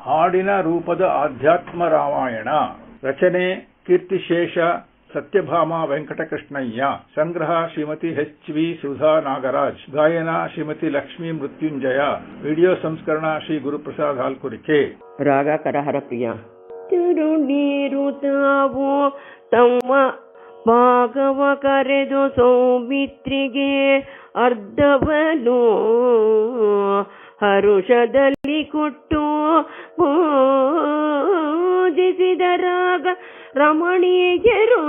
ಹಾಡಿನ ರೂಪದ ಆಧ್ಯಾತ್ಮ ರಾಮಾಯಣ. ರಚನೆ ಕೀರ್ತಿಶೇಷ ಸತ್ಯಭಾಮ ವೆಂಕಟಕೃಷ್ಣಯ್ಯ. ಸಂಗ್ರಹ ಶ್ರೀಮತಿ ಎಚ್ ವಿ ಸುಧಾ ನಾಗರಾಜ್. ಗಾಯನ ಶ್ರೀಮತಿ ಲಕ್ಷ್ಮೀ ಮೃತ್ಯುಂಜಯ. ವಿಡಿಯೋ ಸಂಸ್ಕರಣ ಶ್ರೀ ಗುರುಪ್ರಸಾದ್ ಹಾಲ್ಕುರಿಕೆ. ರಾಗ ಕರಹರ ಪ್ರಿಯ. ತಿರುನೀರು ತಾವು ತಮ್ಮ ಭಾಗವ ಕರೆದು ಸೌಮಿತ್ರಿಗೆ ಅರ್ಧವನು ಹರುಷದಲ್ಲಿ ಕೊಟ್ಟು ಪೂಜಿಸಿದರಾಗ ರಮಣೀಯರು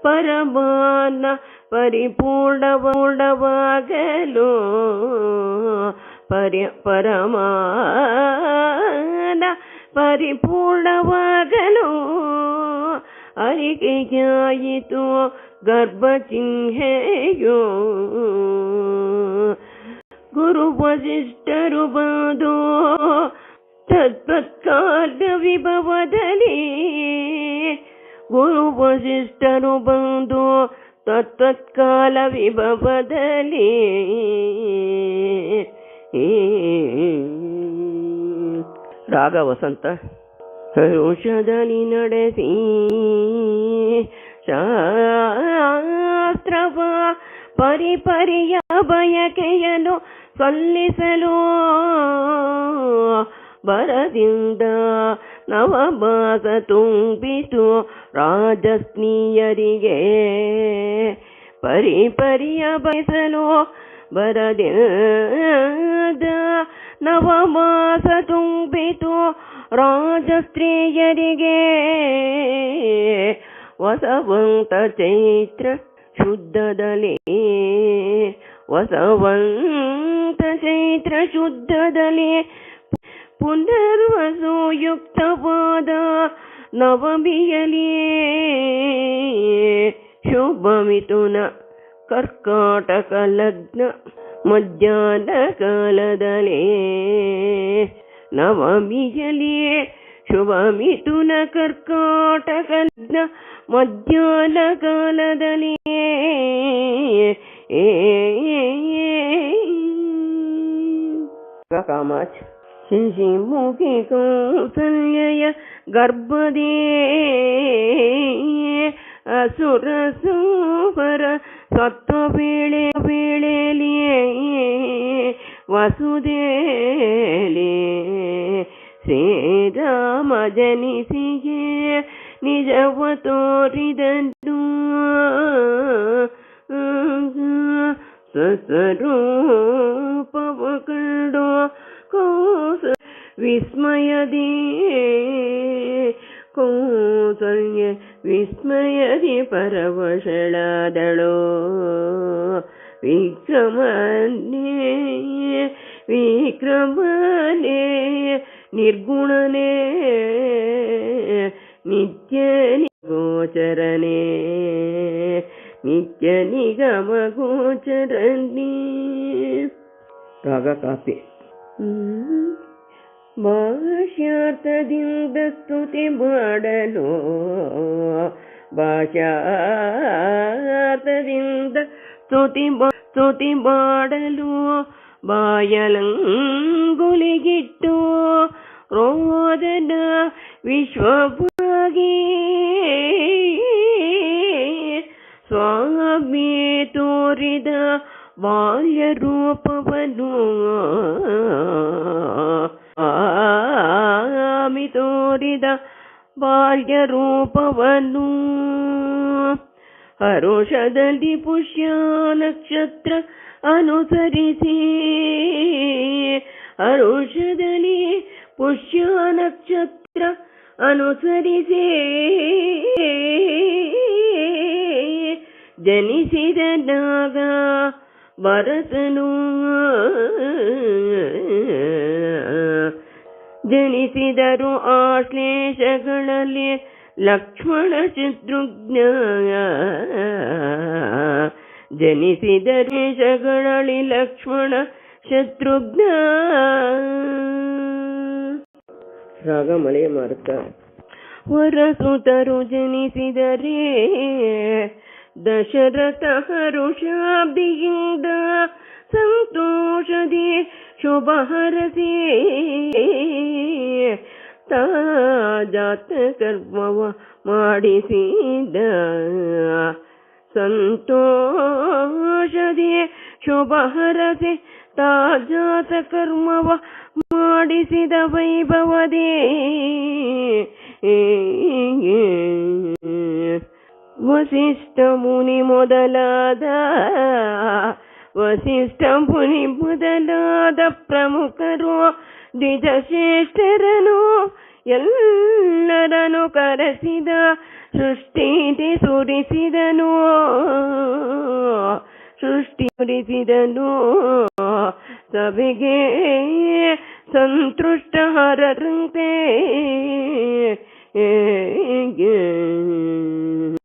ಪರಮಾನ ಪರಿಪೂರ್ಣವಾಗಲು ಪರಮಾನ ಪರಿಪೂರ್ಣವಾಗಲು ಅರಿಕೆಯಾಯಿತು ಗರ್ಭಚಿಹ್ನೆಯೋ. ಗುರು ವಸಿಷ್ಠರು ಬಂದು ತತ್ಕಾಲ ವಿಭವದಲ್ಲಿ ಗುರು ವಸಿಷ್ಠರು ಬಂದು ತತ್ಕಾಲ ವಿಭವದಲ್ಲಿ ರಾಗ ವಸಂತ. ಹರುಷದಲ್ಲಿ ನಡೆಸಿ ಶಾಸ್ತ್ರವ ಪರಿಪರಿಯ ಬಯಕೆಯನ್ನು ಸಲ್ಲಿಸಲು ಬರದಿಂದ ನವಮಾಸ ತುಂಬಿತು ರಾಜಸ್ತ್ರೀಯರಿಗೆ. ಪರಿಪರಿಯ ಬಯಸಲು ಬರದಿಂದ ನವಮಾಸ ತುಂಬಿತು ರಾಜಸ್ತ್ರೀಯರಿಗೆ. ವಸವಂತ ಚೈತ್ರ ಶುದ್ಧದಲ್ಲಿ ವಸವಂತ ಚೈತ್ರ ಶುದ್ಧದಲ್ಲಿ ಪುನರ್ವಸು ಯುಕ್ತವಾದ ನವಮಿಯಲಿ ಶುಭ ಮಿಥುನ ಕರ್ಕಾಟಕ ಲಗ್ನ ಮಧ್ಯಾಹ್ನ ಕಾಲದಲ್ಲಿ ನವಮಿಯಲಿ ಶುಭ ಮಿಥುನ ಕರ್ಕಾಟಕ ಲಗ್ನ ಮಧ್ಯಾಹ್ನ ಕಾಲದಲ್ಲಿ ಕಾಮಾಚ್. ಶಿಶಿಮುಖಿ ಕೌಸಲ್ಯ ಗರ್ಭದೇ ಅಸುರ ಸೂಪರ ಸತ್ವ ವೇಳೆಯಲಿಯೇ ವಸುದೇಲಿ ಶ್ರೀರಾಮ ಜನಿಸಿಯೇ ನಿಜವ ತೋರಿದನು. ಸ್ವಸ್ವರೂಪವ ಕಂಡು ವಿಸ್ಮಯದಿ ಕೌಸಲ್ಯ ವಿಸ್ಮಯದಿ ಪರವಶಳಾದಳು. ವಿಕ್ರಮನೇ ನಿರ್ಗುಣನೇ ನಿತ್ಯ ಗೋಚರನೇ ನಿತ್ಯ ನಿಗಮ ಗೋಚರನೇ. ರಾಗ ಕಾಪಿ. ಭಾಷ್ಯಾರ್ಥದಿಂದ ಸ್ತುತಿ ಮಾಡಲು ಭಾಷ್ಯಾರ್ಥದಿಂದ ಸ್ತುತಿ ಮಾಡಲು ಬಾಯಲಂಗುಲಿಗಿಟ್ಟು ರೋದನ ವಿಶ್ವಭಾಗಿ ಸ್ವಾಮಿ ತೋರಿದ ಬಾಲ್ಯ ರೂಪವನು ಸ್ವಾಮಿ ತೋರಿದ ಬಾಲ್ಯ ರೂಪವನು. ಹರುಷದಲ್ಲಿ ಪುಷ್ಯ ನಕ್ಷತ್ರ ಅನುಸರಿಸಿ ಹರುಷದಲ್ಲಿ ಪುಷ್ಯ ನಕ್ಷತ್ರ ಅನುಸರಿಸಿ ಜನಿಸಿದ ನಾಗ ಭರತನು ಜನಿಸಿದರು ಆಶ್ಲೇಷಗಳಲ್ಲಿ ಲಕ್ಷ್ಮಣ ಶತ್ರುಘ್ನ ಜನಿಸಿದ ದೇಶಗಳಲ್ಲಿ ಲಕ್ಷ್ಮಣ ಶತ್ರುಘ್ನ. ರಾಗ ಮಳೆಯ ಮಾರುತ. ವರಸುತರು ಜನಿಸಿದರೆ ದಶರಥ ಹರುಷಾಬ್ದಿಯಿಂದ ಸಂತೋಷದಿ ಶುಭ ಹರಸಿ ಜಾತ ಕರ್ಮವ ಮಾಡಿಸಿದ ಸಂತೋಷದಿ ಶುಭ ಹರಸಿ ತಾಜಾತ ಕರ್ಮವ ಮಾಡಿಸಿದ ವೈಭವದೇ ವಸಿಷ್ಠ ಮುನಿ ಮೊದಲಾದ ಪ್ರಮುಖರು ದ್ವಿಜಶ್ರೇಷ್ಠರನು ಎಲ್ಲರನ್ನು ಕರೆಸಿದ ಸೃಷ್ಟಿ ಸುರಿಸಿದನು ಸಭೆಗೆ ಸಂತುಷ್ಟ ಹರರಂತೆ